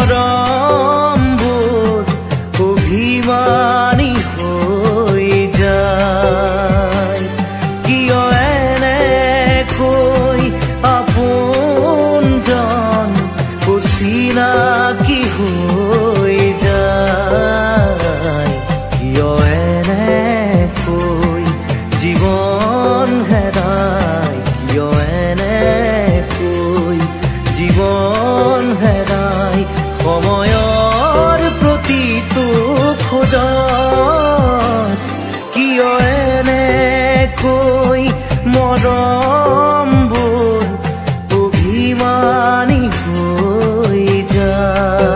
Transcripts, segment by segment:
মৰমবোৰ অভিমানী হৈ যায় কিয় এনেকৈ আপোনজন অচিনাকি হৈ যায় কিয় এনেকৈ জীৱন হেৰাই কিয় এনেকৈ জীৱন হেৰাই সময়ৰ প্ৰতিটো খোজত কিয় এনেকৈ মৰমবোৰ অভিমানী হৈ যায়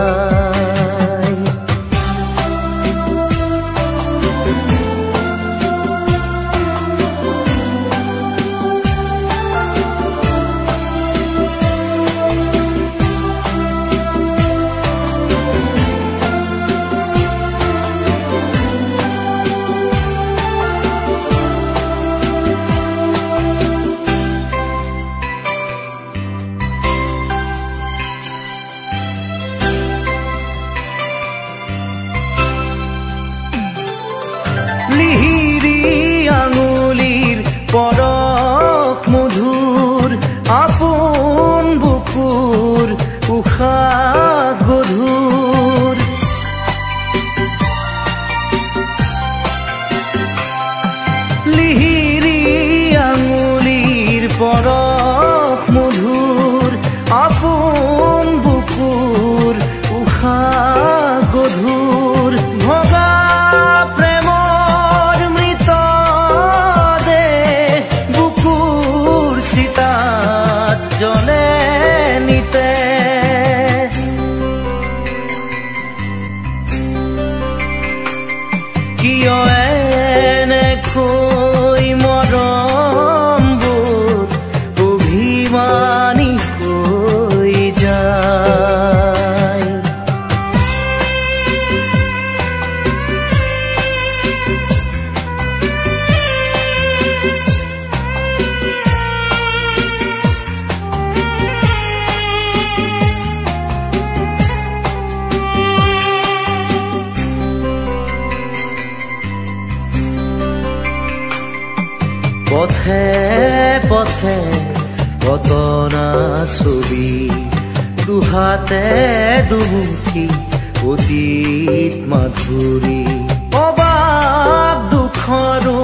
লিহিৰি আঙুলিৰ পৰশ মধুৰ আপোন বুকুৰ উশাহ গধুৰ লিহিৰি আঙুলিৰ পৰশ মধুৰ আপোন বুকুৰ উশাহ গধুৰ ভগা জনে নিতে কিয় এনেকৈ মৰমবোৰ অভিমানী হৈ যায় পথে পথে পতনা ছবি দুহাতে দুমুঠি অতীত মাধুৰী অবাক দুখৰো